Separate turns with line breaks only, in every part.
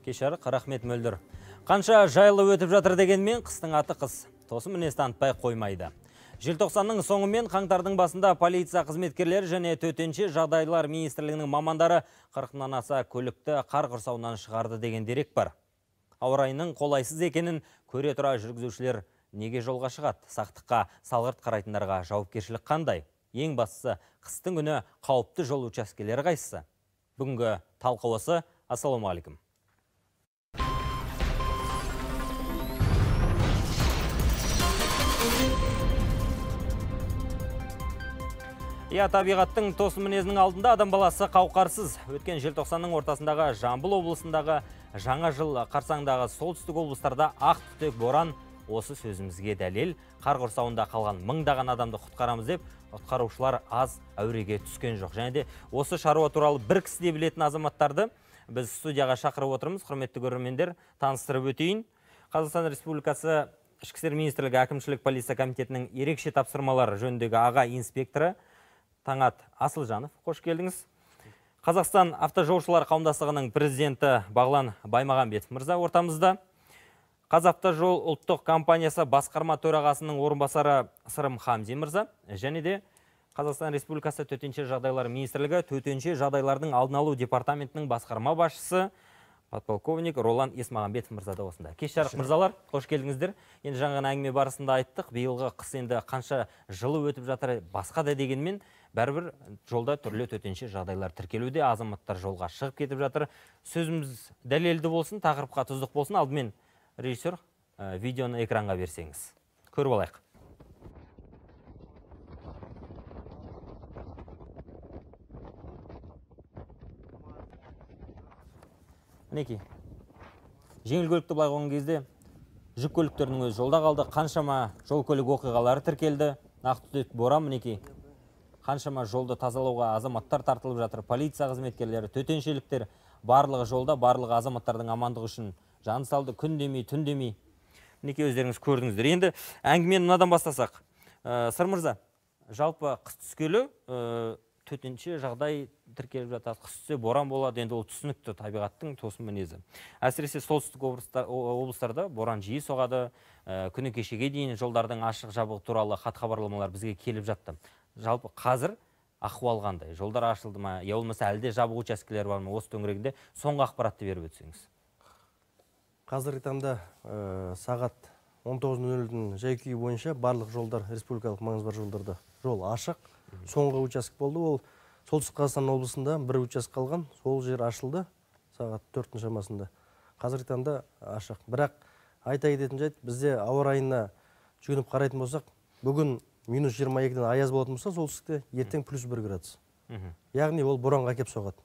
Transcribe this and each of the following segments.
Кешар, рахмет мөлдір. Қанша жайлы өтіп жатыр дегенмен, қыстың аты қыс. Тосын мінез танытпай қоймайды. Желтоқсанның соңы мен қаңтардың басында полиция қызметкерлері және төтенше жағдайлар министрлігінің мамандары 40-нан аса көлікті қар құрсауынан шығарды деген дерек бар. Ауа райының қолайсыз екенін көре тұра жүргізушілер неге жолға шығады? Сақтыққа, салғырт қарайтындарға жауапкершілік қандай? Ең бастысы, қыстың күні қауіпті жол учаскелері қайсысы? Бүгінгі талқы осы. Ассалаумағалейкум. Табиғаттың тосын мінезінің алдында адам баласы қауқарсыз. Өткен желтоқсанның ортасындағы Жамбыл облысындағы жаңа жыл қарсаңдағы солтүстік облыстарда ақ түтек боран осы сөзімізге дәлел. Қар құрсауында қалған мыңдаған адамды құтқарамыз деп, құтқарушылар аз әуреге түскен жоқ. Және де осы шаруа туралы бір кісі де білетін азаматтарды біз студияға шақырып отырмыз. Құрметті көрермендер, таныстырып өтейін. Қазақстан Республикасы Ішкі істер министрлігі әкімшілік полиция комитетінің ерекше тапсырмалар жөніндегі аға инспекторы Таңат Асылжанов, қош келдіңіз. Қазақстан автожолшылар қауымдастығының президенті Бағлан Баймағамбетов мырза ортамызда. Қазавтожол ұлттық компаниясы басқарма төрағасының орынбасары Сырым Хамзи мырза, және де Қазақстан Республикасы төтенше жағдайлар министрлігі төтенше жағдайлардың алдын алу департаментінің басқарма басшысы подполковник Ролан Есмағамбетов мырза да осында. Кеш жарық мырзалар, қош келдіңіздер. Енді жаңа әңгіме барысында айттық, биылғы қыс енді қанша жылы өтіп жатыр, басқа да дегенмен бәрібір жолда түрлі төтенше жағдайлар тіркелуде, азаматтар жолға шығып кетіп жатыр. Сөзіміз дәлелді болсын, тақырыпқа тұздық болсын. Алдымен режиссер видеоны экранға берсеңіз. Көріп алайық. Мінекей, жеңіл көлікті былай қойған кезде жүк көліктерінің өзі жолда қалды. Қаншама жол көлік оқиғалары тіркелді. Ақ түтек боран, мінекей. Қаншама жолды тазалауға азаматтар тартылып жатыр. Полиция қызметкерлері, төтеншеліктер барлығы жолда, барлығы азаматтардың амандығы үшін жан салды, күн демей, түн демей. Мінекей өздеріңіз көрдіңіздер. Енді әңгімені мынадан бастасақ. Сыр мырза, жалпы қыс түскелі төтенше жағдай тіркеліп жатады. Қыс түссе боран болады, енді ол түсінікті табиғаттың тосын мінезі. Әсіресе солтүстік облыстарда боран жиі соғады. Күні кешеге дейін жолдардың ашық жабығы туралы хат хабарламалар бізге келіп жатты. Жалпы қазір ахуал қандай? Жолдар ашылды ма? Я болмаса әлде жабық учаскелер бар ма? Осы төңірегінде соңғы ақпаратты беріп өтсеңіз.
Қазіргі таңда сағат 19:00-дің жай-күйі бойынша барлық жолдар, республикалық маңызы бар жолдарда жол ашық. Соңғы участок болды, ол солтүстік Қазақстан облысында бір участок қалған, сол жер ашылды сағат 4-дің шамасында. Қазіргі таңда ашық. Бірақ айта кететін жайт, бізде ауа райына жүгініп қарайтын болсақ, бүгін -22-ден аяз болатын болса, солтүстікте ертең +1 градус. Яғни ол боранға кеп соғады.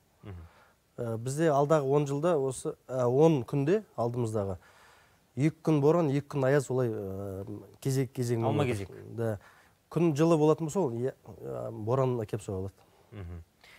Бізде алдағы 10 жылда, осы 10 күнде алдымыздағы 2 күн боран, 2 күн аяз, олай кезек-кезең.
Алма кезек.
Күн жылы болатын болса, ол боран әкеп соғалады.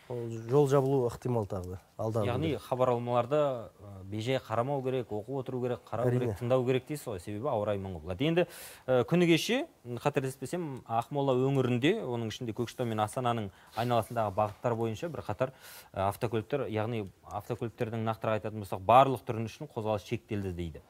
Жол жабылу ықтимал тағы.
Яғни хабарламаларды бейжай қарамау керек, оқып отыру керек, қарау керек, тыңдау керек дейсіз ғой, себебі ауа райы мұңғыл болады. Енді күні кеше, қателеспесем, Ақмола өңірінде, оның ішінде Көкшетау мен Астананың айналасындағы бағыттар бойынша бір қатар автокөліктер, яғни автокөліктердің нақтырақ айтатын болсақ, барлық түрін үшін қозғалыс шектелді дейді.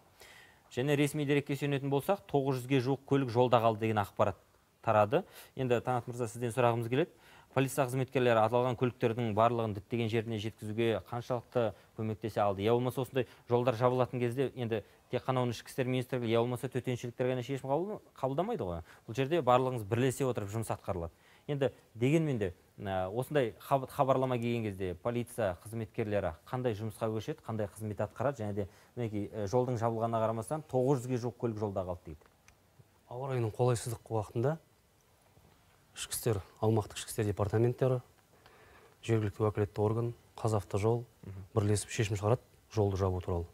Және ресми дерекке сүйенетін болсақ, 900-ге жуық көлік жолда қалды деген ақпарат тарады. Енді Таңат мырза, сізден сұрағымыз келеді. Полиция қызметкерлері аталған көліктердің барлығын діттеген жеріне жеткізуге қаншалықты көмектесе алды? Я болмаса осындай жолдар жабылатын кезде енді тек қана оны ішкі істер министрлігі, я болмаса төтеншеліктер ғана шешім қабылдамайды ғой. Бұл жерде барлығыңыз бірлесе отырып жұмыс атқарылады. Енді дегенмен де осындай хабарлама келген кезде полиция қызметкерлері қандай жұмысқа көшеді, қандай қызмет атқарады, және де жолдың жабылғанына қарамастан 900-ге жуық көлік жолда қалды дейді.
Ауа райының қолайсыздық уақытында ішкі істер, аумақтық ішкі істер департаменттері, жергілікті уәкілетті орган, Қазавтожол бірлесіп шешім шығарады жолды жабу туралы.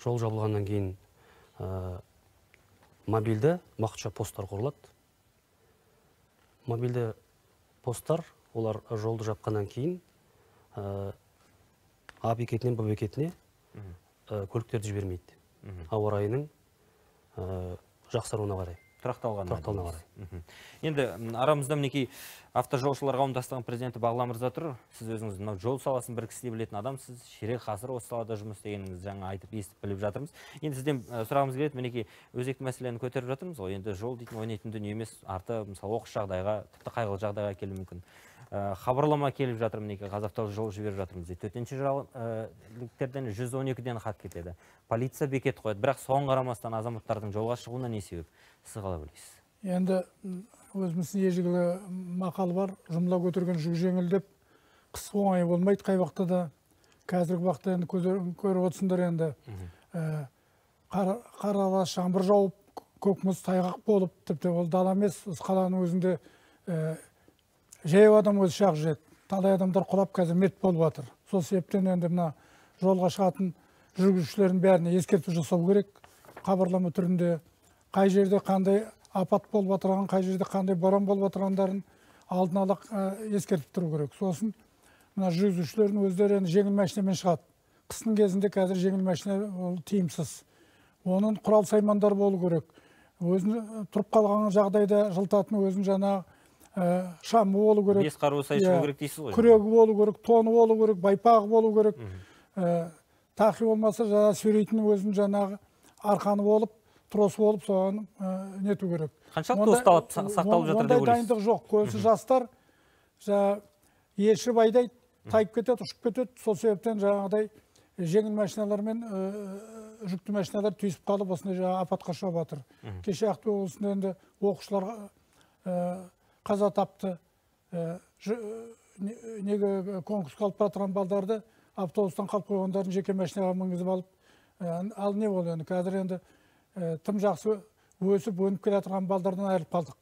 Жол жабылғаннан кейін мобильді уақытша посттар құрылады. Мобильді посттар, олар жолды жапқаннан кейін А бекетінен Б бекетіне көліктерді жібермейді. Ауа райының жақсаруына қарай.
тұрақталғанына
Тұрақталғанына
қарай. Енді арамызда мінекей автожолшылар қауымдастығының президенті Бағлан мырза тұр. Сіз өзіңіз мынау жол саласын бір кісідей білетін адамсыз. Ширек ғасыр осы салада жұмыс істегеніңізді жаңа айтып естіп біліп жатырмыз. Енді сізден сұрағымыз келеді, мінекей өзекті мәселені көтеріп жатырмыз ғой. Енді жол дейтін ойнайтын дүние емес, арты мысалы оқыс жағдайға, тіпті қайғылы жағдайға келуі мүмкін. Хабарлама келіп жатыр, мінекей Қазавтожол жіберіп жатырмыз дейді. Төтенше жағдайлардан 112-ден хат кетеді. Полиция бекет қояды, бірақ соған қарамастан азаматтардың жолға шығуына не себеп? Сіз қалай білесіз?
Енді өзіміздің ежелгі мақал бар, жұмыла көтерген жүк жеңіл деп, қыс оңай болмайды қай уақытта да. Қазіргі уақытта енді көріп отырсыңдар, енді қар аралас жаңбыр жауып, көк мұз тайғақ болып, тіпті ол дала емес, қаланың өзінде жаяу адам өзі шақ жүреді. Талай адамдар құлап қазір мерт болып жатыр. Сол себептен енді мына жолға шығатын жүргізушілердің бәріне ескерту жасау керек. Хабарлама түрінде қай жерде қандай апат болып жатырған, қай жерде қандай боран болып жатырғандарын алдын ала ескертіп тұру керек. Сосын мына жүргізушілердің өздері жеңіл машинамен шығады. Қыстың кезінде қазір жеңіл машина ол тиімсіз. Оның құрал саймандар болу керек. Өзін тұрып қалған жағдайда жылтатын өзін жаңа шамы болу керек.
Бес қаруы сай шығу керек дейсіз ғой.
Күрегі болу керек, тоны болу керек, байпағы болу керек. Тақи болмаса жаңа сүйрейтін өзін жаңағы арқаны болып, тросы болып, соған нету керек.
Қаншалықты ұсталып сақталып жатыр деп ойлайсыз?
Ондай дайындық жоқ. Көбісі жастар ешіп айдайды, тайып кетеді, ұшып кетеді. Сол себептен жаңағыдай жеңіл машиналар мен жүкті машиналар түйісіп қалып, осындай жаңа апатқа ұшырап жатыр. Кеше Ақтөбе облысында енді оқушылар қаза тапты. Неге конкурсқа алып баратырған балдарды автобустан қалып қойғандарын жеке машинаға мінгізіп алып, ал не болды енді? Қазір енді тым жақсы өсіп, өніп келе жатырған балдардан айырылып қалдық.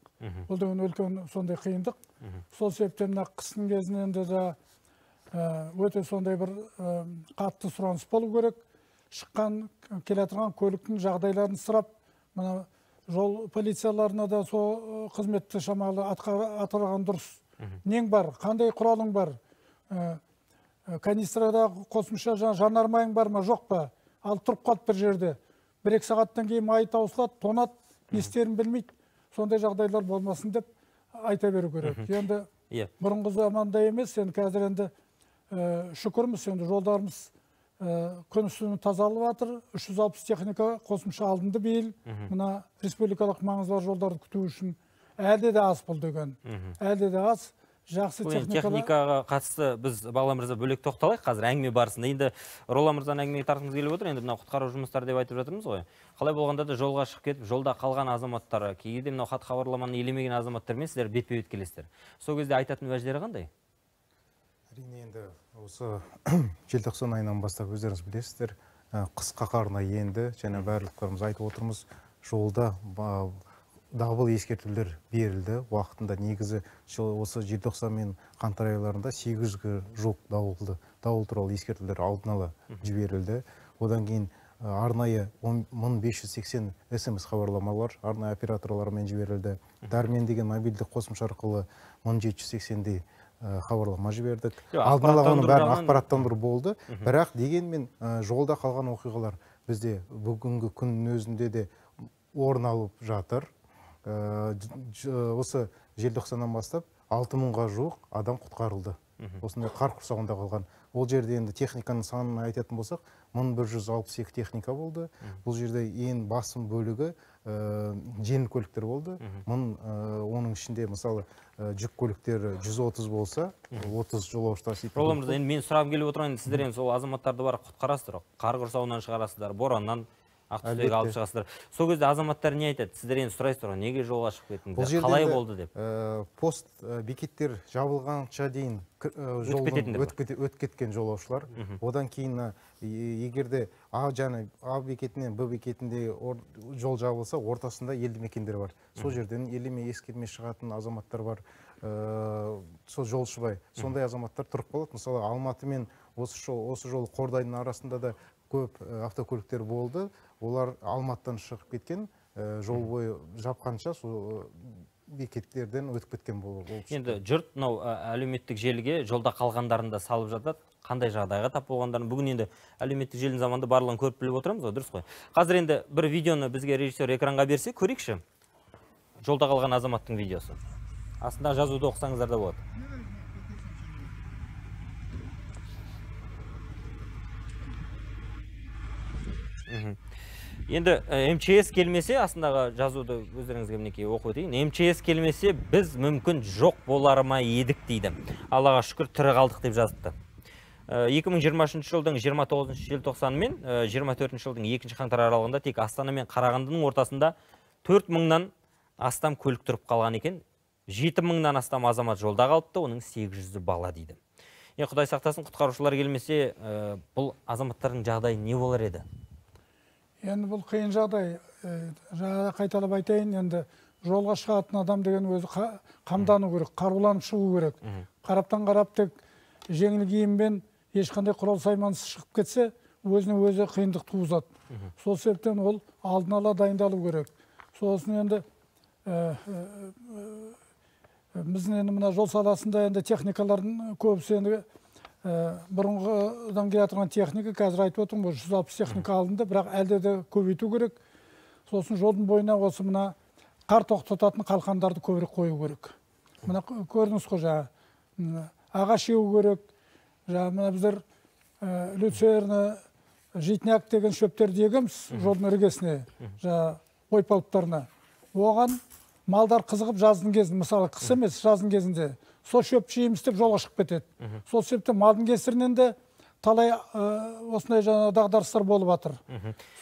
Ол да үлкен сондай қиындық. Сол себептен қыстың кезінде енді өте сондай бір қатты сұраныс болу керек. Шыққан келе жатырған көліктің жағдайларын сұрап, мына жол полицияларына да сол қызметті шамалы атқарған дұрыс. Нең бар, қандай құралың бар, канистрада қосымша жанармайың бар ма, жоқ па, ал тұрып қалып бір жерде. 1-2 сағаттан кейін майы таусылады, тонады, не істерін білмейді. Сондай жағдайлар болмасын деп айта беру керек. Енді бұрынғы заманда емес, енді қазір енді шүкірміз, енді жолдарымыз күн үстіне тазалып жатыр. 360 техника қосымша алынды биыл. Мына республикалық маңызы бар жолдарды күту үшін әлде де аз бұл деген. Әлде де аз. Жақсы
техникаға қатысты біз Бағлан мырза бөлек тоқталайық қазір әңгіме барысында. Енді Роллан мырзаның әңгімеге тартқымыз келіп отыр. Енді мынау құтқару жұмыстары деп айтып жатырмыз ғой. Қалай болғанда да жолға шығып кетіп, жолда қалған азаматтар, кейде мынау хат хабарламаны елемеген азаматтармен сіздер бетпе-бет келесіздер. Сол кезде айтатын уәждері қандай?
Әрине енді осы желтоқсан айынан бастап өздеріңіз білесіздер, қыс қаһарына енді, және барлықтарымыз айтып отырмыз, жолда дабыл ескертулер берілді. Уақытында негізі осы желтоқсан мен қаңтар айларында 800-ге жуық дауыл туралы ескертулер алдын ала жіберілді. Одан кейін арнайы 1580 SMS хабарламалар арнайы операторлармен жіберілді. Дәрмен деген мобильдік қосымша арқылы 1780-дей хабарлама жібердік. Алдын ала оның бәрін ақпараттандыру болды. Бірақ дегенмен жолда қалған оқиғалар бізде бүгінгі күннің өзінде де орын алып жатыр. Осы желтоқсаннан бастап 6000-ға жуық адам құтқарылды. Осындай қар құрсауында қалған. Ол жерде енді техниканың санын айтатын болсақ, 1162 техника болды. Бұл жерде ең басым бөлігі жеңіл көліктер болды. Оның ішінде мысалы жүк көліктері 130 болса, 30 жолаушы таситын.
Роллан мырза, енді мен сұрағым келіп отырған, сіздер енді сол азаматтарды бар құтқарасыздар, қар құрсауынан шығарасыздар, бораннан ақтүтек алып шығасыздар. Сол кезде азаматтар не айтады? Сіздер енді сұрайсыздар, неге жолға шығып кеттіңіздер? Қалай болды деп?
Пост бекеттер жабылғанша дейін өтіп кеткен жолаушылар. Одан кейін егерде А бекетінен Б бекетінде жол жабылса, ортасында елді мекендер бар. Сол жерден елеме ескермей шығатын азаматтар бар. Сол жолшыбай. Сондай азаматтар тұрып қалады. Мысалы, Алматы мен осы жол Қордайдың арасында да көп автокөліктер болды. Олар Алматыдан шығып кеткен, жол бойы жапқанша сол бекеттерден өтіп кеткен болып.
Енді жұрт әлеуметтік желіге жолда қалғандарын да салып жатады. Қандай жағдайға тап болғандарын бүгін енді әлеуметтік желінің заманда барлығын көріп біліп отырамыз ғой, дұрыс қой. Қазір енді бір видеоны бізге режиссер экранға берсе, көрейікші. жолда қалған азаматтың видеосы. Астында жазуды оқысаңыздар да болады. Енді МЧС келмесе, астындағы жазуды өздеріңізге мінекей оқып өтейін. МЧС келмесе, біз мүмкін жоқ болар ма едік дейді. Аллаға шүкір тірі қалдық деп жазыпты. 2023 жылдың 29 желтоқсаны мен 24 жылдың 2 қаңтар аралығында тек Астана мен Қарағандының ортасында 4000-нан астам көлік тұрып қалған екен. 7000-нан астам азамат жолда қалыпты, оның 800-і бала дейді. Құдай сақтасын, құтқарушылар келмесе, бұл азаматтардың жағдайы не болар еді?
Енді бұл қиын жағдай. Жаңа қайталап айтайын, енді жолға шығатын адам деген өзі қамдану керек, қаруланып шығу керек. Қараптан қарап тек жеңіл киіммен ешқандай құрал саймансыз шығып кетсе, өзіне өзі қиындық туғызады. Сол себептен ол алдын ала дайындалу керек. Сосын енді біздің енді мына жол саласында енді техникалардың көбісі енді бұрынғыдан келе жатқан техника, қазір айтып отырмын, 160 техника алынды, бірақ әлде де көбейту керек. Сосын жолдың бойына осы мына қар тоқтататын қалқандарды көбірек қою керек. Мына көрдіңіз ғой, жаңа ағаш егу керек. Жаңа мына біздер люцерна, житняк деген шөптерді егеміз жолдың іргесіне, жаңа ойпалыптарына. Оған малдар қызығып жаздың кезінде, мысалы қыс емес, жаздың кезінде сол шөп жейміз деп жолға шығып кетеді. Сол себепті малдың кесірінен де талай осындай жаңа дағдарыстар болып жатыр.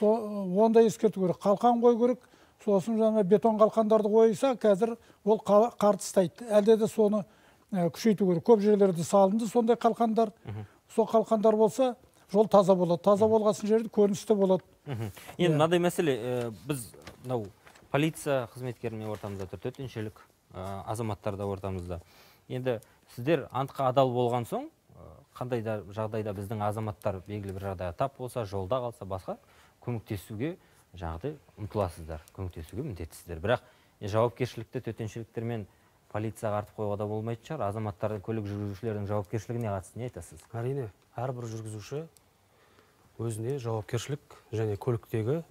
Онда ескерту керек. Қалқан қой керек. Сосын жаңа бетон қалқандарды қойса, қазір ол қарды ұстайды. Әлде де соны күшейту керек. Көп жерлерде салынды сондай қалқандар. Сол қалқандар болса, жол таза болады. Таза болғасын жерде көріністі болады.
Енді мынадай мәселе, біз полиция қызметкеріне ортамызда тұр, төтеншелік азаматтар да ортамызда. Енді сіздер антқа адал болған соң, қандай да жағдайда біздің азаматтар белгілі бір жағдайға тап болса, жолда қалса, басқа көмектесуге жаңағыдай ұмтыласыздар, көмектесуге міндеттісіздер. Бірақ жауапкершілікті төтеншеліктер мен полицияға артып қоюға да болмайтын шығар. Азаматтардың, көлік жүргізушілердің жауапкершілігіне қатысты не айтасыз?
Әрине, әрбір жүргізуші өзіне жауапкершілік және көліктегі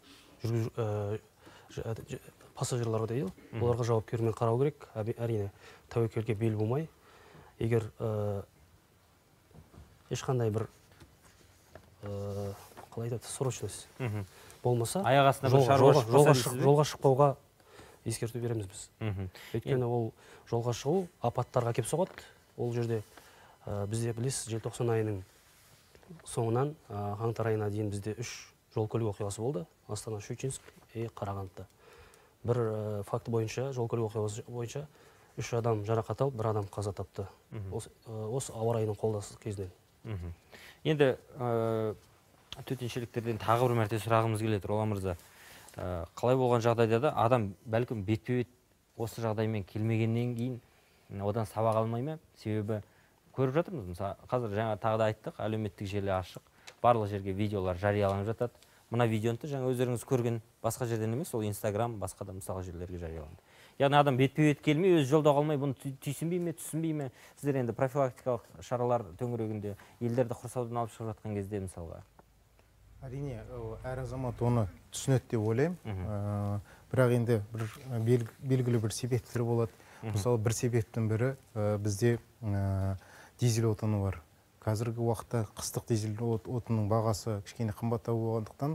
пассажирларға дейді, оларға жауапкермен қарау керек. Әрине, тәуекелге бел болмай, егер ешқандай бір қалай айтады, срочность болмаса, жолға шықпауға ескерту береміз біз. Өйткені ол жолға шығу апаттарға әкеп соғады. Ол жерде бізде білесіз, желтоқсан айының соңынан қаңтар айына дейін бізде 3 жол көлік оқиғасы болды. Астана, Щучинск, Қарағандыда. Бір факт бойынша, жол көлік оқиғасы бойынша 3 адам жарақат алып, 1 адам қаза тапты. Осы ауа райының қолайсыздығы кезінен.
Енді төтеншеліктерден тағы бір мәрте сұрағымыз келеді, Ролан мырза. Қалай болған жағдайда да адам бәлкім бетпе-бет осы жағдаймен келмегеннен кейін одан сабақ алмай ма? Себебі көріп жатырмыз. Мысалы, қазір жаңа тағы да айттық, әлеуметтік желі ашық, барлық жерге видеолар жарияланып жатады. Мына видеоны жаңа өздеріңіз көрген басқа жерден емес, ол Инстаграм, басқа да мысалы жерлерге жарияланды. Яғни адам бетпе-бет келмей, өз жолда қалмай, бұны түйсінбей ме, түсінбей ме? Сіздер енді профилактикалық шаралар төңірегінде елдерді құрсаудан алып шығып жатқан кезде мысалға.
Әрине, әр азамат оны түсінеді деп ойлаймын. Бірақ енді белгілі бір себептер болады. Мысалы, бір себептің бірі бізде дизель отыны бар. Қазіргі уақытта қыстық дизель отынның бағасы кішкене қымбаттау болғандықтан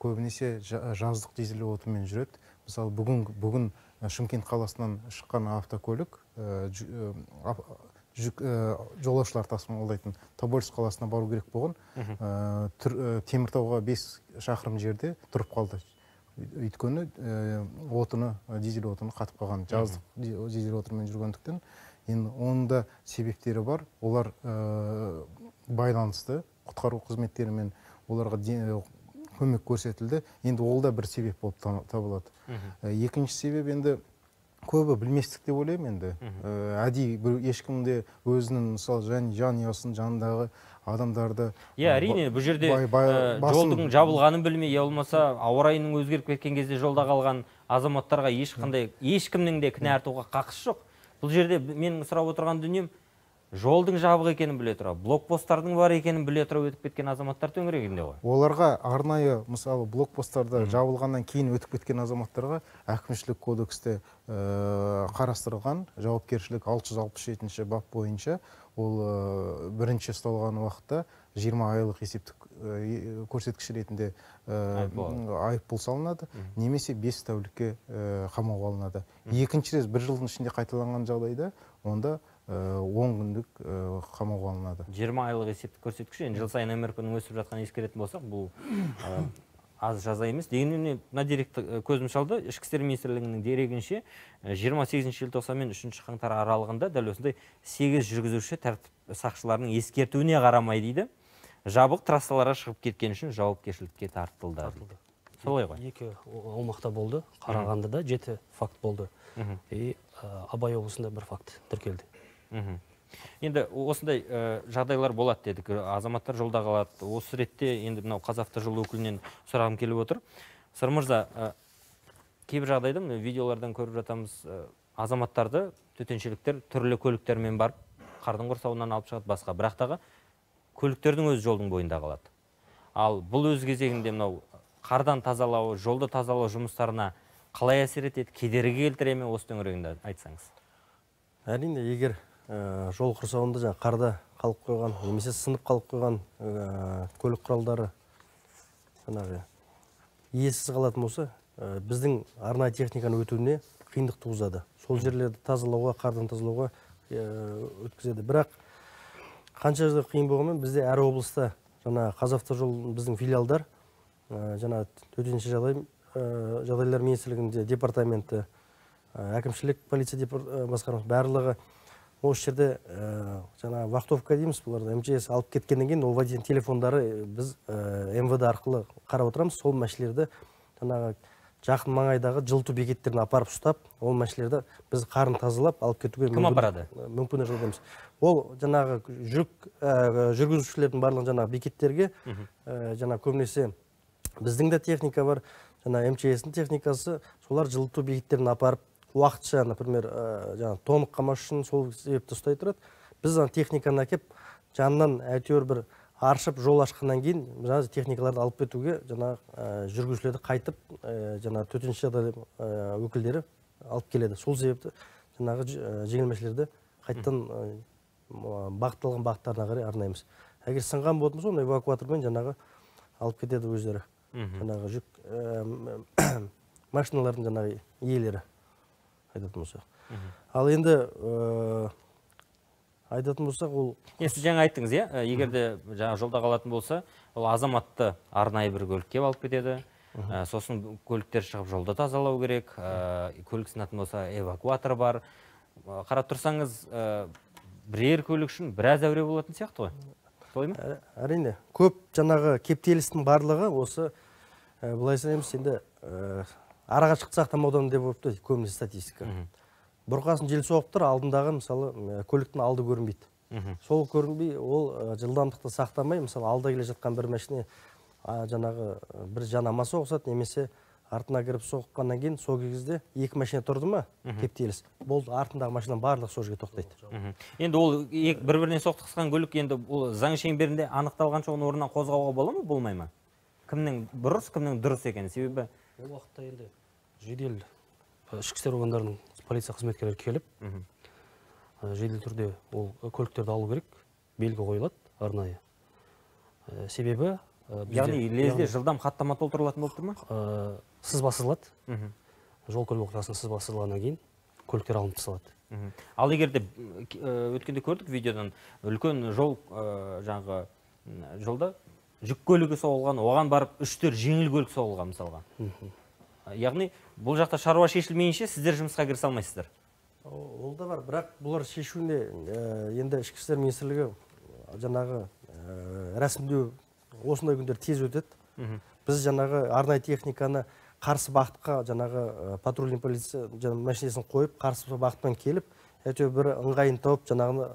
көбінесе жаздық дизель отынмен жүреді. Мысалы, бүгін Шымкент қаласынан шыққан автокөлік жолаушылар тасымалдайтын Тобольск қаласына бару керек болған, Теміртауға 5 шақырым жерде тұрып қалды. Өйткені дизель отыны қатып қалған, жаздық дизель отынымен жүргендіктен. Енді оның да себептері бар. Олар байланысты, құтқару қызметтерімен оларға көмек көрсетілді. Енді ол да бір себеп болып табылады. Екінші себеп енді көбі білместік деп ойлаймын енді. Әдейі ешкімде өзінің мысалы жанұясын, жанындағы адамдарды
әрине, бұл жерде жолдың жабылғанын білмей, я болмаса ауа райының өзгеріп кеткен кезде жолда қалған азаматтарға ешкімнің де кінә артуға қақысы жоқ. Бұл жерде менің сұрап отырған дүнием, жолдың жабық екенін біле тұра, блокпосттардың бар екенін біле тұра өтіп кеткен азаматтар төңірегінде ғой.
Оларға арнайы мысалы блокпосттарда жабылғаннан кейін өтіп кеткен азаматтарға әкімшілік кодексте қарастырылған жауапкершілік 667 бап бойынша ол бірінші ұсталған уақытта 20 айлық есептік көрсеткіш ретінде айыппұл салынады, немесе 5 тәулікке қамауға алынады. Екінші рет 1 жылдың ішінде қайталанған жағдайда онда 10 күндік қамауға алынады.
20 айлық есептік көрсеткіш, енді жыл сайын МРП-нің өсіп жатқанын ескеретін болсақ, бұл аз жаза емес. Дегенмен мына деректі көзім шалды. Ішкі істер министрлігінің дерегінше 28 желтоқсан мен 3 қаңтар аралығында дәл осындай 8 жүргізуші тәртіп сақшыларының ескертуіне қарамай дейді, жабық трассаларға шығып кеткен үшін жауапкершілікке тартылды. Солай ғой.
Екі аумақта болды. Қарағандыда 7 факт болды. И Абай облысында 1 факт тіркелді.
Енді осындай жағдайлар болады дедік. Азаматтар жолда қалады. Осы ретте енді мынау Қазавтожол өкілінен сұрағым келіп отыр. Сыр мырза, кейбір жағдайда видеолардан көріп жатамыз, азаматтарды төтеншеліктер түрлі көліктермен барып, қардың құрсауынан алып шығады басқа. Бірақтағы көліктердің өз жолдың бойында қалады. Ал бұл өз кезегінде мынау қардан тазалау, жолды тазалау жұмыстарына қалай әсер етеді, кедергі келтіре ме, осы төңірегінде айтсаңыз?
Әрине, егер жол құрсауында жаңа қарда қалып қойған, немесе сынып қалып қойған көлік құралдары жаңағы иесіз қалатын болса, біздің арнайы техниканың өтуіне қиындық туғызады. Сол жерлерді тазалауға, қардан тазалауға өткізеді. Бірақ қанша жерде қиын болғанмен, бізде әр облыста жаңа Қазавтожол біздің филиалдар, жаңа төтенше жағдайлар министрлігінде департаменті, әкімшілік полиция басқармасы барлығы осы жерде жаңа вахтовка дейміз, бұларды МЧС алып кеткеннен кейін ол водитель телефондары біз МВД арқылы қарап отырамыз. Сол мәшілерді жаңағы жақын маңайдағы жылыту бекеттеріне апарып ұстап, ол мәшілерді біз қарын тазалап алып кетуге
кім апарады?
Мүмкіндік жасаймыз. Ол жаңағы жүргізушілердің барлығы жаңағы бекеттерге жаңа көбінесе біздің де техника бар, жаңа МЧС-дің техникасы, солар жылыту бекеттеріне апарып уақытша, например, тонық қамаш үшін сол себепті ұстай тұрады. Біз техниканы әкеп, жанынан әйтеуір бір аршып жол ашқаннан кейін жаңа техникаларды алып кетуге жаңа жүргізушілерді қайтып жаңа төтенше жағдай өкілдері алып келеді. Сол себепті жаңағы жеңілмешілерді қайттан бағытталған бағыттарына қарай арнаймыз. Егер сынған болатын болса, оны эвакуатормен жаңағы алып кетеді өздері. Жаңағы жүк машиналардың жаңағы иелері айтатын болсақ. Ал енді айтатын болсақ, ол...
Сіз жаңа айттыңыз, егер де жолда қалатын болса, ол азаматты арнайы бір көлікке алып кетеді, сосын көліктер шығып жолда тазалау керек, көлік сынатын болса эвакуатор бар. Қарап тұрсаңыз, бірер көлік үшін біраз әуре болатын сияқты ғой. Солай ма?
Әрине, көп жаңағы кептелістің барлығы осы, былай санаймыз, енді араға шықсақ тамаудан деп өпті, көбінесе статистика. Бұрқасын жел соғып тұр, алдындағы мысалы көліктің алды көрінбейді. Сол көрінбей, ол жылдамдықты сақтамай, мысалы алда келе жатқан бір машине жаңағы бір жанама соғысады, немесе артына кіріп соққаннан кейін сол кезде екі машина тұрды ма, кептеліс, болды, артындағы машинаның барлығы сол жерге тоқтайды.
Енді ол бір-біріне соқтықсқан көлік енді ол заң шеңберінде анықталғанша оның орнынан қозғауға бола ма, болмай ма? Кімнің бұрыс, кімнің дұрыс екені? Себебі
ол уақытта енді жедел ішкі істер органдарының полиция қызметкерлері келіп, жедел түрде ол көліктерді алу керек, белгі қойылады арнайы. Себебі
яғни лезде жылдам хаттама толтырылатын болып тұр ма?
Сызба сызылады. Жол көлік оқиғасының сызба сызылғаннан кейін көліктер алынып тасталады.
Ал егер де өткенде көрдік видеодан, үлкен жол жаңағы жолда жүк көлігі соғылған, оған барып 3-4 жеңіл көлік соғылған мысалға. Яғни бұл жақта шаруа шешілмейінше сіздер жұмысқа кірісе алмайсыздар.
Ол да бар, бірақ бұлар шешуіне енді ішкі істер министрлігі жаңағы рәсімдеу осындай күндер тез өтеді. Біз жаңағы арнайы техниканы қарсы бағытқа жаңағы патрульный полиция машинесін қойып, қарсы бағытпен келіп, әйтеуір бір ыңғайын тауып, жаңағы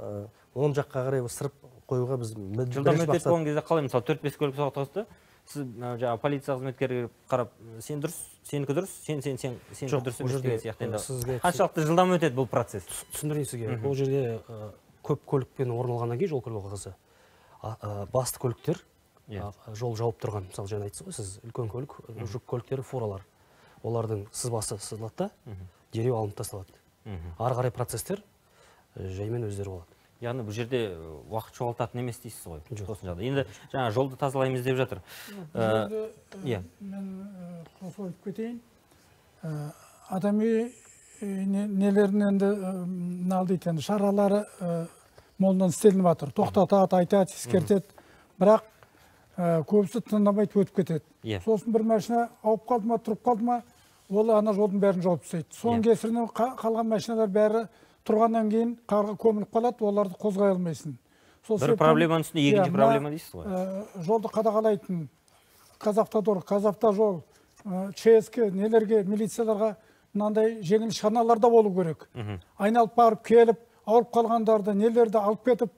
оң жаққа қарай сырып қоюға біз
жылдам өтеді болған кезде қалай, мысалы 4-5 көлік соқтығысты, сіз жаңағы полиция қызметкерге қарап, сен дұрыс, сенікі дұрыс, сенікі дұрыс емес деген сияқты. Қаншалықты жылдам өтеді бұл процесс?
Түсіндірейін сізге. Бұл жерде көп көлікпен орын алғаннан кейін жол көлік оқиғасы басты көліктер жол жауып тұрған, мысалы жаңа айтсыз ғой сіз, үлкен көлік, жүк көліктері, фуралар, олардың сызбасы сызылады да дереу алынып тасталады. Ары қарай процестер жаймен өздері болады.
Яғни бұл жерде уақыт жоғалтатын емес дейсіз ғой. Енді жаңа жолды тазалаймыз деп жатыр.
Мен қосып кетейін. Адами нелерін енді налдайды, шаралары молынан істелініп жатыр. Тоқтатады, айтады, ескертеді. Бірақ көбісі тыңдамайды, өтіп кетеді. Сосын бір машина ауып қалды ма, тұрып қалды ма, ол ана жолдың бәрін жауып тастайды. Соның кесірінен қалған машиналар бәрі тұрғаннан кейін қарға көміліп қалады, оларды қозғай алмайсың.
Бір проблеманың үстінде екінші проблема дейсіз ғой.
Жолды қадағалайтын Қазавтодор, Қазавтожол, ЧСК нелерге, милицияларға мынандай жеңіл шаналарда болу керек. Айналып барып келіп, ауырып қалғандарды, нелерді алып кетіп,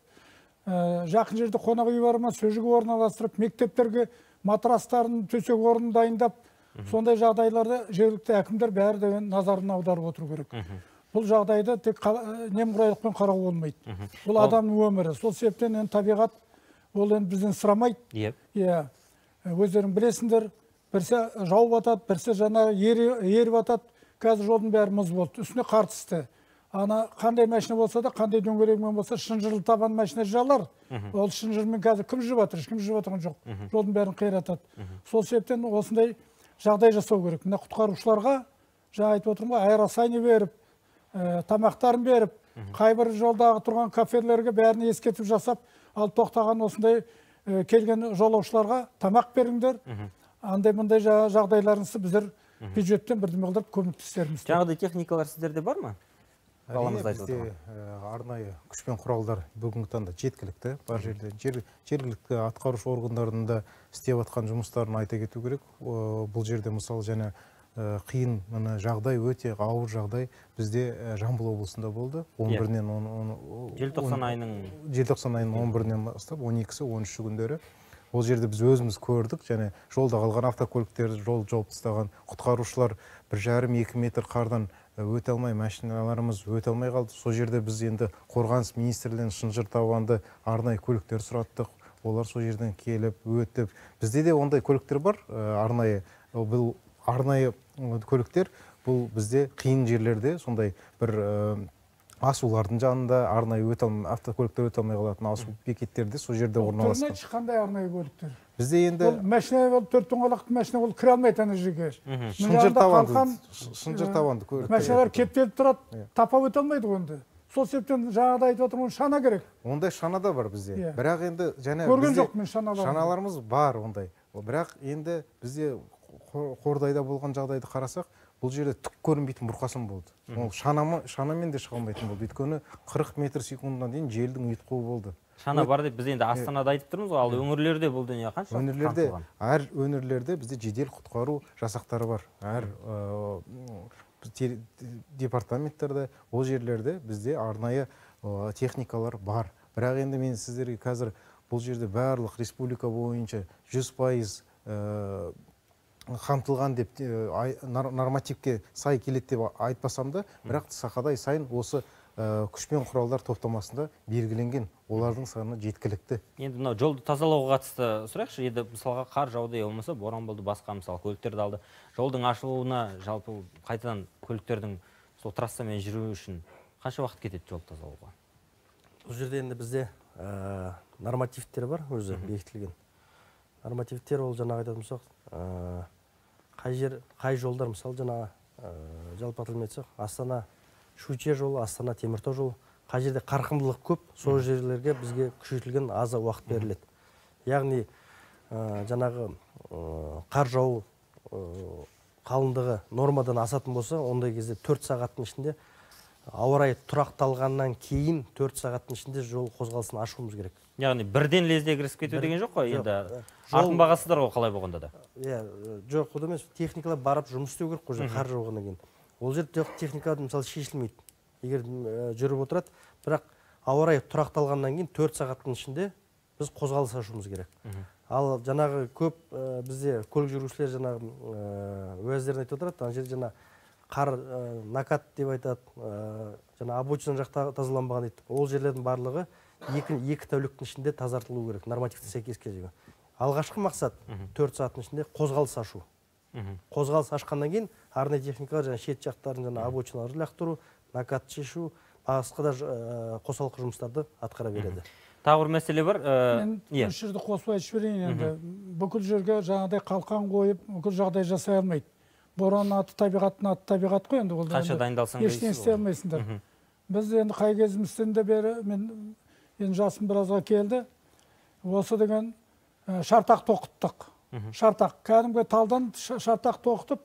жақын жерде қонақ үй бар ма, сөжігі орналастырып, мектептерге матрастарын, төсек орнын дайындап, сондай жағдайларды жергілікті әкімдер бәрі де назарын аударып отыру керек. Бұл жағдайды тек немқұрайлықпен қарау болмайды. Бұл адамның өмірі. Сол себептен табиғат ол енді бізден сұрамайды. Өздерің білесіңдер, бірсе жауып атады, бірсе жаңа еріп атады. Қазір жолдың бәрі мұз болды, үстіне қар түсті. Ана қандай машина болса да, қандай дөңгелекмен болса, шынжырлы табан машина жалар. Ол шынжырмен қазір кім жүріп жатыр, ешкім жүріп жатқан жоқ. Жолдың бәрін қиратады. Сол себептен осындай жағдай жасау керек. Мына құтқарушыларға, жаңа айтып отырмын ғой, аэросани беріп, тамақтарын беріп, қайбір жолдағы тұрған кафелерге бәрін ескертіп жасап, ал тоқтаған осындай келген жолаушыларға тамақ беріңдер. Андай мұндай жағдайларыңызды біздер бюджеттен бірдеме қылдырып көмектесерміз.
Жаңағыдай техникалар сіздерде бар ма?
Бізде арнайы күш пен құралдар бүгінгі таңда жеткілікті бар жерде. Жергілікті атқарушы органдардың да істеп жатқан жұмыстарын айта кету керек. Бұл жерде мысалы және қиын жағдай, өте ауыр жағдай бізде Жамбыл облысында болды. 11-нен
желтоқсан айының
11-нен бастап 12-сі 13-ші күндері. Ол жерде біз өзіміз көрдік, және жолда қалған автокөліктерді жол жауып тастаған құтқарушылар 1,5-2 метр қардан өте алмай, машиналарымыз өте алмай қалды. Сол жерде біз енді Қорғаныс министрлігінен шынжыр табанды арнайы көліктер сұраттық. Олар сол жерден келіп, өтіп. Бізде де ондай көліктер бар, арнайы. Бұл арнайы көліктер, бұл бізде қиын жерлерде сондай бір асулардың жанында арнайы автокөліктер өте алмай қалатын асу бекеттерде сол жерде орналасқан.
Түріне қандай арнайы көліктер?
Бізде енді
машина ол 4 дөңгелекті машина ол кіре алмайды ана жерге.
Шынжыр табанды көліктер.
Машиналар кептеліп тұрады, тапап өте алмайды онда. Сол себептен жаңағыда айтып отырмын, шана керек.
Ондай шана да бар бізде. Бірақ енді
көрген жоқпын
шаналарымыз бар ондай. Бірақ енді бізде Қордайда болған жағдайды қарасақ, бұл жерде түк көрінбейтін бұрқасын болды. Ол шанамен де шыға алмайтын болды. Өйткені 40 метр секундына дейін желдің ұйытқуы болды.
Шана бар деп біз енді Астанада айтып тұрмыз ғой, ал өңірлерде бұл дүние қанша?
Әр өңірлерде бізде жедел құтқару жасақтары бар. Әр департаменттерде, ол жерлерде бізде арнайы техникалар бар. Бірақ енді мен сіздерге қазір бұл жерде барлық республика бойынша 100% қамтылған деп нормативке сай келеді деп айтпасам да, бірақ сақадай сайын осы күш пен құралдар топтамасында белгіленген, олардың саны жеткілікті.
Енді мынау жолды тазалауға қатысты сұрайықшы, енді мысалға қар жауды, болмаса боран болды, басқа мысалы көліктерді алды. Жолдың ашылуына жалпы қайтадан көліктердің сол трассамен жүру үшін қанша уақыт кетеді жол тазалауға?
Бұл жерде енді бізде нормативтер бар, өзі бекітілген. Нормативтер ол жаңа айтатын болсақ, қай жолдар, мысалы жаңа жалпы аталып айтсақ, Астана Щучье жолы, Астана Теміртау жолы, қай жерде қарқындылық көп, сол жерлерге бізге күшейтілген аз уақыт беріледі. Яғни жаңағы қар жау қалыңдығы нормадан асатын болса, ондай кезде 4 сағаттың ішінде, ауа райы тұрақталғаннан кейін 4 сағаттың ішінде жол қозғалысын ашуымыз керек.
Яғни бірден лезде кірісіп кету деген жоқ қой, енді артын бағасыздар ғой қалай болғанда да.
Жоқ, ол емес, техникалар барып жұмыс істеу керек қой, қар жауғаннан кейін. Ол жерде техника мысалы шешілмейді. Егер жүріп отырады, бірақ ауа райы тұрақталғаннан кейін 4 сағаттың ішінде біз қозғалыс ашуымыз керек. Ал жаңағы көп бізде көлік жүргізушілер жаңағы уәздерін айтып отырады, ана жерде жаңа қар накат деп айтады, жаңа обочина жақта тазаланбаған дейді. Ол жерлердің барлығы екі тәуліктің ішінде тазартылу керек, нормативті сәйкес келген. Алғашқы мақсат 4 сағаттың ішінде қозғалыс ашу. Қозғалыс ашқаннан кейін арнайы техникалар және шет жақтарын жаңа обочиналарды лақтыру, накат шешу, басқа да қосалқы жұмыстарды атқара береді.
Тағы бір мәселе бар.
Мен осы жерде қосып айтып жіберейін енді. Бүкіл жерге жаңағыдай қалқан қойып, бүкіл жағдай жасай алмайды. Боран аты табиғаттың аты табиғат қой енді.
Қанша дайындалсаң
ештеңе істей алмайсыңдар. Біз енді қай кезімізден де бері, мен енді жасым біразға келді. Осы деген шартақ тоқыттық. Шартақ, кәдімгі талдан шартақ тоқытып,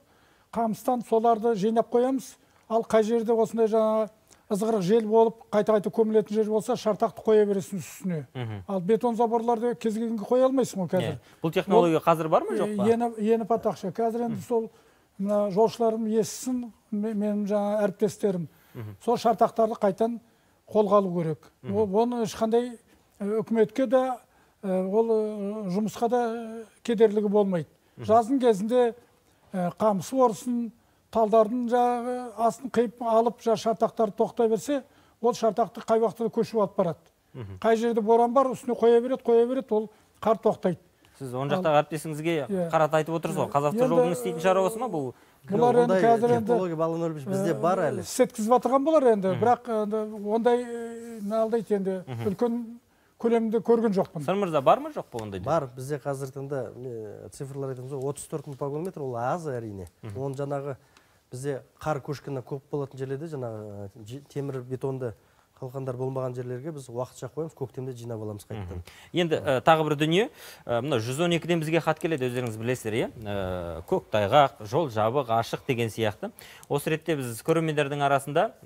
қамыстан соларды жинап қоямыз. Ал қай жерде осындай жаңа ызғырық жел болып, қайта-қайта көмілетін жер болса, шартақты қоя бересің үстіне. Ал бетон заборларды кез келгенге қоя алмайсың ғой қазір.
Бұл технология қазір бар ма, жоқ па?
Ені патақша. Қазір енді сол жолшыларым естісін, менің жаңа әріптестерім. Сол шартақтарды қайтан қолға алу керек. Оны ешқандай үкіметке де, ол жұмысқа да кедерлігі болмайды. Жаздың кезінде қамысы орсын, талдардың жағы астын қиып алып, шартақтарды тоқтай берсе, ол шартақты қай уақытта көшіп алып барады. Қай жерде боран бар, үстіне қоя береді, ол қар тоқтайды.
Сіз он жақтағы әріптесіңізге қарата айтып отырсыз ғой, Қазавтожолдың істейтін шара осы ма бұл?
Бұлар енді қазір
технология балын өлбіш бізде бар әлі.
Сеткізіп атырған болар енді, бірақ ондай алдайды енді үлкен көлемінде көрген жоқпын.
Сыр мырза, бар ма жоқ па ондай?
Бар, бізде қазір таңда цифрлар айтамыз ғой, 34 мың вагонметр, ол аз әрине. Оның жаңағы бізде қар көшкіні көп болатын жерлерде, жаңағы темір бетонды қалқандар болмаған жерлерге біз уақытша қоямыз, көктемде жинап аламыз қайтадан.
Енді тағы бір дүние, мына 112-ден бізге хат келеді, өздеріңіз білесіздер, иә? Көктайғақ, жол жабық, ашық деген сияқты. Осы ретте біз көрермендердің арасында,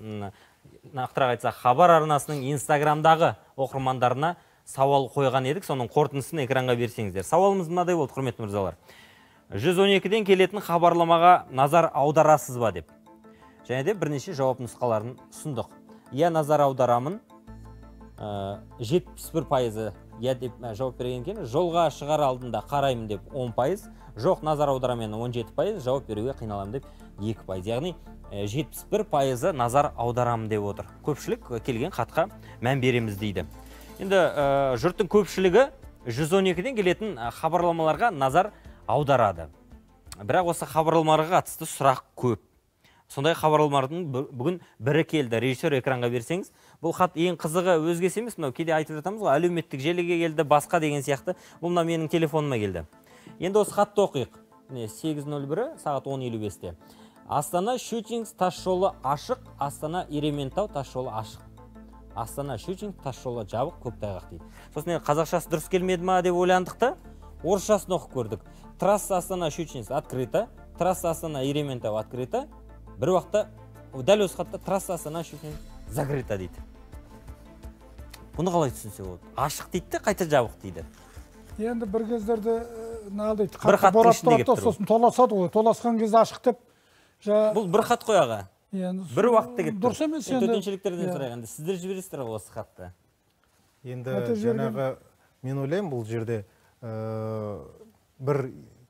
нақтырақ айтсақ, хабар арнасының Инстаграмдағы оқырмандарына сауал қойған едік, соның қорытындысын экранға берсеңіздер. Сауалымыз мынадай болды, құрметті мырзалар. 112-ден келетін хабарламаға назар аударасыз ба деп. Және де бірнеше жауап нұсқаларын ұсындық. Я назар аударамын, 71% я деп жауап берген екен. Жолға шығар алдында қараймын деп 10%, жоқ назар аударамын 17%, жауап беруге қиналамын деп 2%. Яғни 71% назар аударамын деп отыр. Көпшілік келген хатқа мән береміз дейді. Енді жұрттың көпшілігі 112-ден келетін хабарламаларға назар аударады. Бірақ осы хабарламаларға қатысты сұрақ көп. Сондай хабарламалардың бүгін бірі келді. Режиссер экранға берсеңіз, бұл хат ең қызығы өзгесі емес, мынау кейде айтып жатамыз ғой, әлеуметтік желіге келді, басқа деген сияқты. Бұл мына менің телефоныма келді. Енді осы хатты оқиық. 8:01 сағат 10:55-те. Астана Щучинск тас жолы ашық, Астана Ерейментау тас жолы ашық. Астана Щучинск тас жолы жабық, көктайғақ дейді. Сосын қазақшасы дұрыс келмеді ма деп ойландық та, орысшасын оқып көрдік. Трасса Астана Щучинск открыта, трасса Астана Ерейментау открыта. Бір уақытта дәл осы хатта трасса Астана Щучинск закрыта дейді. Бұны қалай түсінсе болады? Ашық дейді де, қайта жабық дейді.
Енді бір кездерде дейді,
бір хаттың ішінде келіп тұр.
Сосын толасады ғой, толасқан кезде ашық деп.
Бұл бір хат қой аға. Бір уақытта келіп тұр.
Дұрыс емес енді.
Төтеншеліктерден сұрайғанда сіздер жібересіздер осы хатты.
Енді жаңағы мен ойлаймын, бұл жерде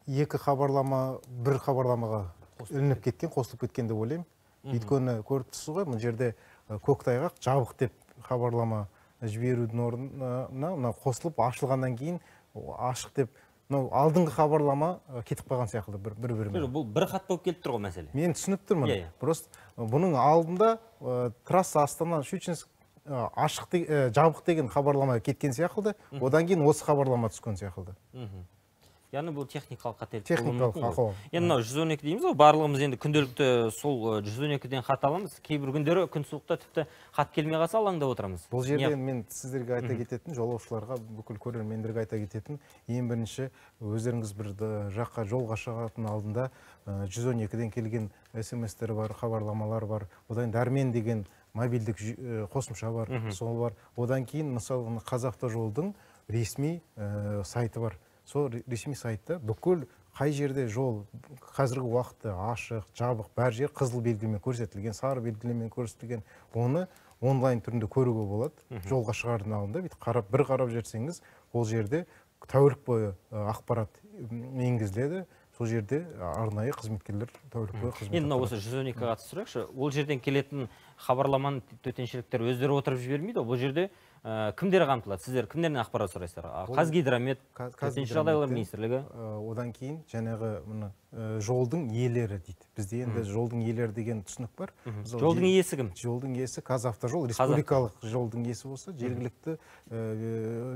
екі хабарлама бір хабарламаға ілініп кеткен, қосылып кеткен деп ойлаймын. Өйткені көріп тұрсыз ғой, бұл жерде көктайғақ жабық деп хабарлама жіберудің орнына қосылып ашылғаннан кейін ашық деп алдыңғы хабарлама кетіп қалған сияқты бір-бірімен.
Бұл бір хат болып келіп тұр ғой мәселе.
Мен түсініп тұрмын. Просто бұның алдында трасса Астана Щучинск ашық жабық деген хабарлама кеткен сияқты, одан кейін осы хабарлама түскен сияқты.
Яғни бұл техникалық қателік.
Техникалық ақау.
Енді мынау 112 дейміз ғой, барлығымыз енді күнделікті сол 112-ден хат аламыз. Кейбір күндері күн суықта тіпті хат келмей қалса алаңдап отырамыз.
Бұл жерде мен сіздерге айта кететін, жолаушыларға, бүкіл көрермендерге айта кететін, ең бірінші өздеріңіз бір жаққа жолға шығатын алдында 112-ден келген SMS-тер бар, хабарламалар бар. Одан дәрмен деген мобильдік қосымша бар, сол бар. Одан кейін мысалы Қазавтожолдың ресми сайты бар. Сол ресми сайтта бүкіл қай жерде жол қазіргі уақытта ашық, жабық, бәр жер қызыл белгімен көрсетілген, сары белгімен көрсетілген, оны онлайн түрінде көруге болады. Жолға шығардың алдында бір қарап жерсеңіз, ол жерде тәулік бойы ақпарат енгізіледі. сол жерде арнайы қызметкерлер тәулік бойы қызмет
Енді осы 112-ге қатысты сұрайықшы. Ол жерден келетін хабарламаны төтеншеліктер өздері отырып жібермейді. Бұл жерде кімдер қамтылады? Сіздер кімдерден ақпарат сұрайсыздар? Қазгидромет, төтенше жағдайлар министрлігі.
Одан кейін жаңағы жолдың иелері дейді. Бізде енді жолдың иелері деген түсінік бар.
Жолдың иесі кім?
Жолдың иесі Қазавтожол, республикалық жолдың иесі болса, жергілікті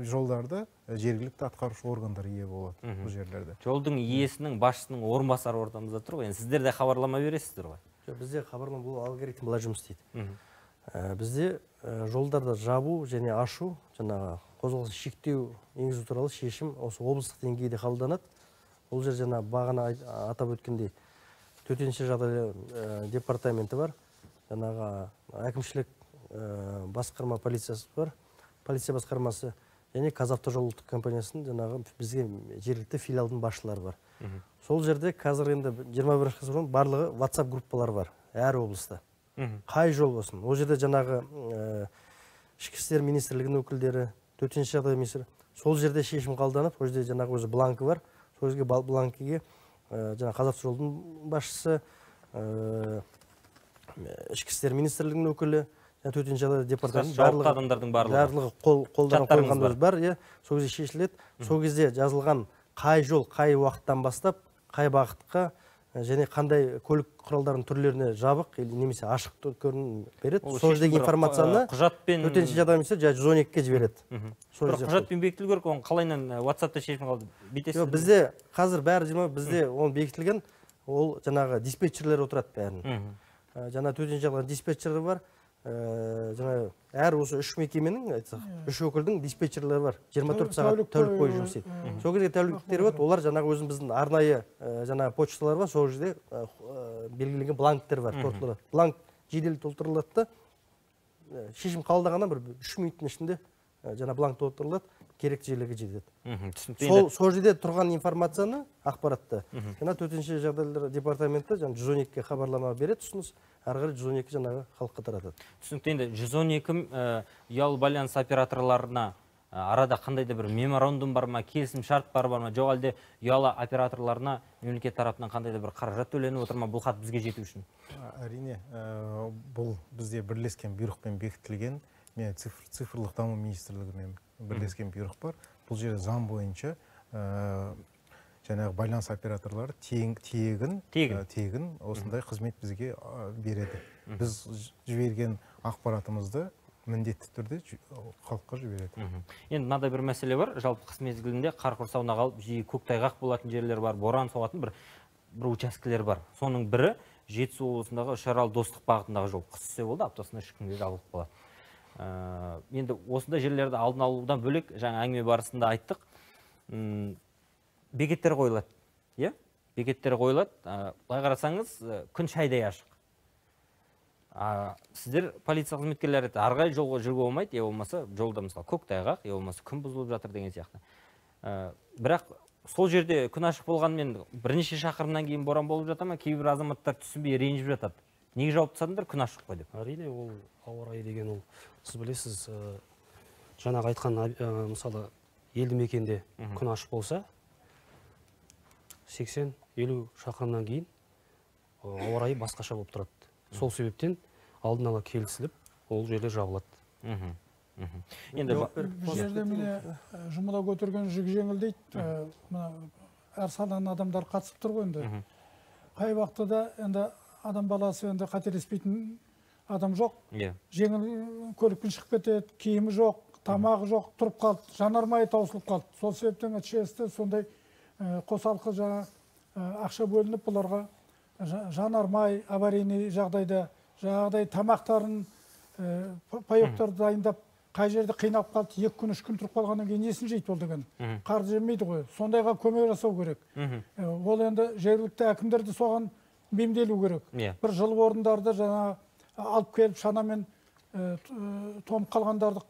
жолдарда жергілікті атқарушы органдар ие болады бұл жерлерде.
Жолдың иесінің басшысының орынбасары ортамызда тұр ғой. Енді сіздер де хабарлама бересіздер ғой.
Бізде хабарлама бұл алгоритм былай жұмыс істейді. Бізде жолдарды жабу және ашу, жаңағы қозғалысын шектеу енгізу туралы шешім осы облыстық деңгейде қабылданады. Ол жер жаңа бағана атап өткендей төтенше жағдайлар департаменті бар, жаңағы әкімшілік басқарма полициясы бар, полиция басқармасы және Қазавтожол ұлттық компаниясының жаңағы бізге жергілікті филиалдың басшылары бар. Сол жерде қазір енді 21 ғасырдың барлығы WhatsApp группалары бар әр облыста. Қай жол болсын. Ол жерде жаңағы ішкі істер министрлігінің өкілдері, төтенше жағдай министрі, сол жерде шешім қабылданып, ол жерде жаңағы өзі бланкі бар. Сол жерге бланкіге жаңағы Қазавтожолдың басшысы, ішкі істер министрлігінің өкілі, төтенше жағдай департаментінің
адамдардың барлығы
қолдарын қойған бар, сол кезде шешіледі. Сол кезде жазылған қай жол, қай уақыттан бастап, қай бағытқа және қандай көлік құралдарының түрлеріне жабық немесе ашық көрін береді. Сол жердегі информацияны төтенше жағдай министрлігі 112-ге жібереді.
Бір құжатпен бекітілу керек, оны қалайынан WhatsApp-та шешім қалды?
Бізде қазір бәрі бізде оны бекітілген, ол жаңағы диспетчерлер отырады бәрін. Жаңа төтенше жағдай диспетчері бар. Әр осы үш мекеменің, үш өкілдің диспетчерлері бар. 24 сағат тәулік бойы жұмыс істейді. Сол кезде тәуліктері бар, олар жаңағы өзіміздің арнайы жаңағы почталар бар, сол жерде белгіленген бланктер бар, толтырылады. Бланк жедел толтырылады да, шешім қабылдағаннан бір 3 минуттың ішінде жаңа бланк толтырылады, керекті жерлерге жетеді. Сол жерде тұрған информацияны, ақпаратты, жаңа төтенше жағдайлар департаменті 112-ге хабарлама береді, ұсыныс, әрі қарай 112 жаңағы халыққа таратады.
Түсінікті. Енді 112 ұялы байланыс операторларына арада қандай да бір меморандум бар ма, келісім шарт бар ма, жоқ әлде ұялы операторларына мемлекет тарапынан қандай да бір қаражат төленіп отыр ма, бұл хат бізге жету үшін?
Әрине, бұл бізде бірлескен бұйрықпен бекітілген, цифрлық даму министрлігімен бірлескен бұйрық бар. Бұл жерде заң бойынша жаңағы байланыс операторлары тегін осындай қызмет бізге береді. Біз жіберген ақпаратымызды міндетті түрде халыққа жібереді.
Енді мынадай бір мәселе бар. Жалпы қыс мезгілінде қар құрсауына қалып, жиі көктайғақ болатын жерлер бар, боран соғатын бір учаскелер бар. Соның бірі Жетісу облысындағы Үшарал Достық бағытындағы жол. Қыс түссе болды, аптасына 3 күнге жабылып қалады. Енді осындай жерлерді алдын алудан бөлек, жаңа әңгіме барысында айттық, бекеттер қойылады. Бекеттер қойылады. Былай қарасаңыз, күн шайдай ашық. Сіздер полиция қызметкерлері арғай жолға жүруге болмайды, е болмаса жолда мысалы көктайғақ, е болмаса күн бұзылып жатыр деген сияқты. Бірақ сол жерде күн ашық болғанмен бірнеше шақырымнан кейін боран болып жатыр ма, кейбір азаматтар түсінбей ренжіп жатады. Неге жауап тастадыңдар, күн ашық қой деп?
Әрине, ол ауа райы деген ол, сіз білесіз, жаңағы айтқан мысалы елді мекенде күн ашық болса, 80-50 шақырымнан кейін ауа райы басқаша болып тұрады. Сол себептен алдын ала келісіліп, ол жерлер жабылады.
Енді
бұл жерде міне жұмыла көтерген жүк жеңілдейді. Әр саладан адамдар қатысып тұр ғой енді. Қай вақытта енді адам баласы енді қателеспейтін адам жоқ. Жеңіл көлікпен шығып кетеді, киімі жоқ, тамағы жоқ, тұрып қалды, жанармайы таусылып қалды. Сол себептен ЧС-те сондай қосалқы ақша бөлініп, бұларға жанармай, аварийный жағдайда тамақтарын, паёктарды дайындап, қай жерде қиналып қалды, 2 күн, 3 күн тұрып қалғаннан кейін несін жейді ол деген? Қарды жемейді ғой. Сондайға көмек жасау керек. Ол енді жергілікті әкімдерді соған бейімделу керек. Бір жылы орындарды жаңа алып келіп, шанамен тонып қалғандарды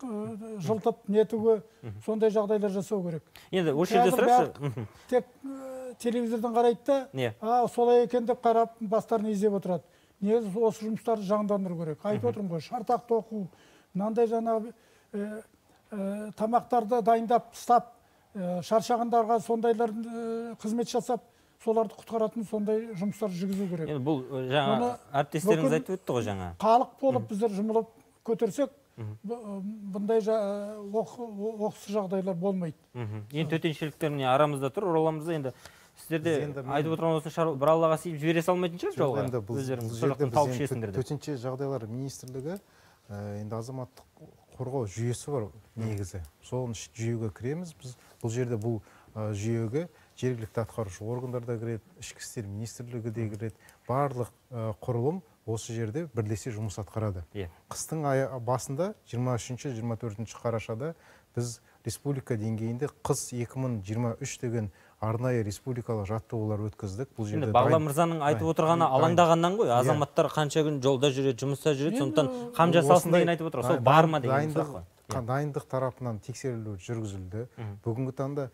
жылтып, нетуге, сондай жағдайлар жасау керек.
Енді осы жерде сұрайықшы.
Тек телевизордан қарайды да, солай екен деп қарап, бастарын изеп отырады. Негізі осы жұмыстарды жандандыру керек. Айтып отырмын ғой, шартақ тоқу, мынандай жаңа тамақтарды дайындап, ұстап, шаршағандарға сондайлар қызмет жасап, соларды құтқаратын сондай жұмыстар жүргізу керек.
Енді бұл жаңа әріптестеріңіз айтып өтті ғой жаңа.
Халық болып біздер жұмылып көтерсек, бұндай оқыс жағдайлар болмайды.
Енді төтеншеліктер міне арамызда тұр, ораламызда енді сіздерде айтып отырған осы бір аллаға сыйып жібере салмайтын шығар жолға. Өздеріңіз сол жақтан тауып ішесіңдер деп.
Төтенше жағдайлар министрлігі енді азаматтық қорғау жүйесі бар негізі. Сол жүйеге кіреміз біз. Бұл жерде бұл жүйеге жергілікті атқарушы органдар да кіреді, ішкі істер министрлігі де кіреді. Барлық құрылым осы жерде бірлесе жұмыс атқарады. Қыстың басында 23-24 қарашада біз республика деңгейінде қыс 2023 деген арнайы республикалық жаттығулар өткіздік. Бұл жерде
Бағлан мырзаның айтып отырғаны алаңдағаннан ғой. Азаматтар қанша күн жолда жүреді, жұмыста жүреді, сондықтан қам жасалсын деген айтып отыр. Сол бар ма деген сұрақ қой.
Дайындық тарапынан тексерілу жүргізілді. Бүгінгі таңда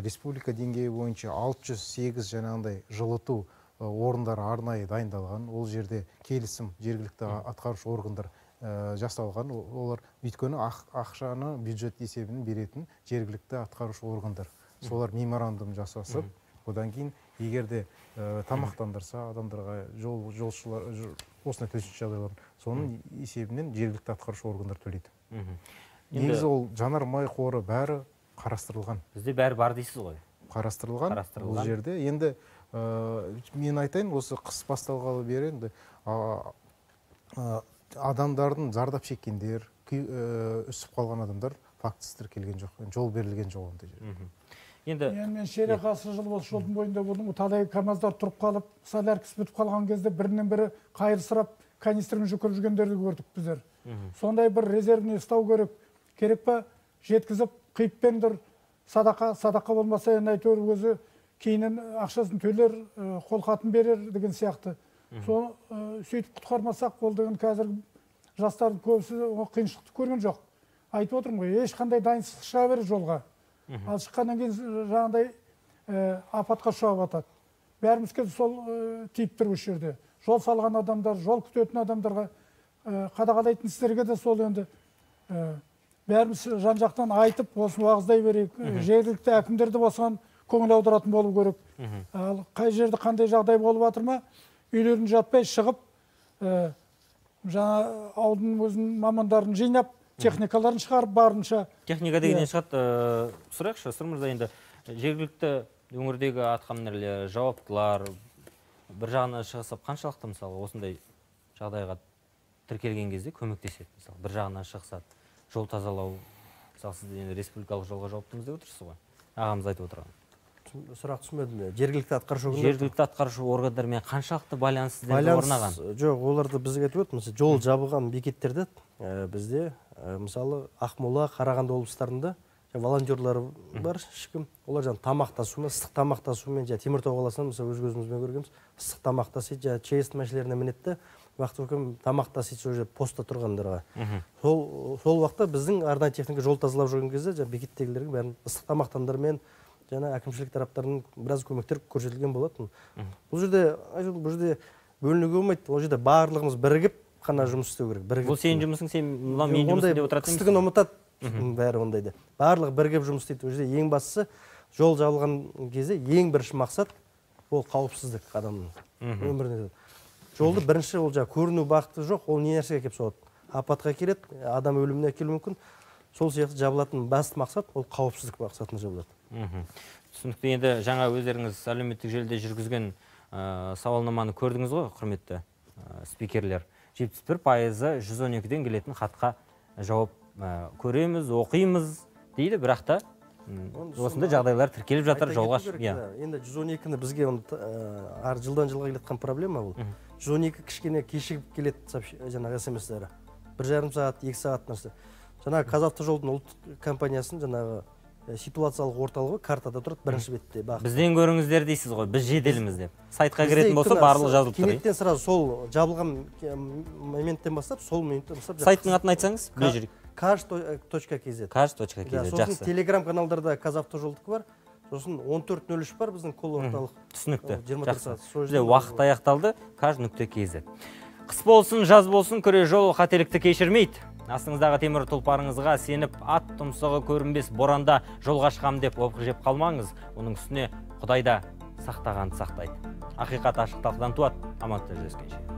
республика деңгейі бойынша 608 жаңағындай жылыту орындары арнайы дайындалған. Ол жерде келісім жергілікті атқарушы органдар жасалған. Олар өйткені ақшаны бюджет есебінен беретін жергілікті атқарушы органдар. Солар меморандум жасасып, одан кейін егерде тамақтандырса адамдарға жолшылар осындай төтенше жағдайлар, соның есебінен жергілікті атқарушы органдар төлейді. Негізі ол жанармай қоры бәрі қарастырылған.
Бізде бәрі бар дейсіз ғой.
Қарастырылған. Бұл жерде енді мен айтайын, осы қыс басталғалы бері енді адамдардың зардап шеккендер, үсіп қалған адамдар фактісі тіркелген жоқ, жол берілген жоқ ондай жерде.
Енді мен ширек ғасыр жыл осы жолдың бойында болдым. Талай КАМАЗдар тұрып қалып, соляркасы бітіп қалған кезде бірінен бірі қайырсырап, канистрмен жүкіріп жүргендерді көрдік біздер. Сондай бір резервный ұстау керек па, жеткізіп қиыппен садақа болмаса енді әйтеуір өзі кейіннен ақшасын төлер, қолхатын берер деген сияқты. Соны сөйтіп құтқармасақ бол деген қазір жастардың көбісі қиыншылықты көрген жоқ. Айтып отырмын ғой, ешқандай дайынсыз шыға береді жолға. Ал шыққаннан кейін жаңағыдай апатқа ұшырап жатады. Бәріміз сол тиіп тұр осы жерде. Жол салған адамдар, жол күтетін адамдарға қадағалайтын істерге де сол енді бәріміз жан-жақтан айтып, осыны уағыздай берейік. Жергілікті әкімдер де осыған көңіл аударатын болу керек. Ал қай жерде қандай жағдай болып жатыр ма, үйлерін жатпай шығып, жаңа ауылдың өзінің мамандарын жинап, техникаларын шығарып барынша.
Техника дегеннен шығады, сұрайықшы, Сыр мырза, енді жергілікті өңірдегі атқамінерлер, жауаптылар бір жағынан шығысып, қаншалықты мысалы осындай жағдайға тіркелген кезде көмектеседі? Мысалы, бір жағынан шығысады, жол тазалау, мысалы, сіз енді республикалық жолға жауаптымыз деп отырсыз ғой. Ағамыз айтып отырған.
Сұрақ түсінбедім. Жергілікті
атқарушы органдармен қаншалықты байланыс сіздерде орнаған?
Жоқ, оларды бізге айтып өтті. Жол жабылған бекеттерде бізде мысалы Ақмола, Қарағанды облыстарында волонтерлар бар, ешкім. Олар тамақтасумен, ыстық тамақтасумен, Теміртау қаласынан мысалы өз көзімізбен көргенбіз, ыстық тамақтасайды, ЧС машиналарына мінеді, уақыт өкім тамақтасайды сол жерде постта тұрғандарға. Сол уақытта біздің арнайы техника жол тазалап жүрген кезде бекеттегілерге бәрін ыстық тамақтандармен жаңа әкімшілік тараптарының біраз көмектер көрсетілген болатын. Бұл жерде бөлінуге болмайды. Ол жерде барлығымыз бірігіп қана жұмыс істеу керек.
Бұл сенің жұмысың, сен мен жұмысым деп отыратын.
Қыстығын ұмытады, бәрі ондайды. Барлығы бірігіп жұмыс істейді. Ол жерде ең бастысы жол жабылған кезде ең бірінші мақсат ол қауіпсіздік адамның өміріне. Жолды бірінші ол көріну бақыты жоқ, ол не нәрсеге әкеліп соғады. Апатқа келеді, адам өліміне әкелуі мүмкін. Сол сияқты жабылатын басты мақсат ол қауіпсіздік мақсатына жабылады.
Түсінікті. Енді жаңа өздеріңіз әлеуметтік желіде жүргізген сауалнаманы көрдіңіз ғой, құрметті спикерлер. 71% 112-ден келетін хатқа жауап көреміз, оқимыз дейді, бірақ та осында жағдайлар тіркеліп жатыр, жолға.
Енді 112-ні бізге жылдан жылға келеткен проблема бұл. 112 кішкене кешігіп келеді жаңағы СМС-дері. 1,5 сағат, 2 сағат нәрсе. Жаңағы Қазавтожолдың ұлттық компаниясын жаңағы ситуациялық орталығы картада тұрады бірінші бетте.
Бізден көріңіздер дейсіз ғой, біз жеделіміз деп. Сайтқа кіретін болса барлығы жазылып тұр.
Кенеттен сразу сол жабылған моменттен бастап, сол моменттен бастап.
Сайттың атын айтсаңыз, біле жүрейік.
Kars.kz.
Kars.kz, жақсы.
Сосын телеграм каналдарда Қазавтожолдық бар. Сосын 1403 бар біздің кол орталық.
Түсінікті. Жақсы. Бізде уақыт аяқталды. Kars.kz. Қыс болсын, жаз болсын, күре жол қателікті кешірмейді. Астыңыздағы темір тұлпарыңызға сеніп, ат тұмсығы көрінбес боранда жолға шығам деп опқы жеп қалмаңыз. Оның үстіне Құдайда сақтағанды сақтайды. Ақиқат ашық талқыдан туады. Амандықта жүздескенше.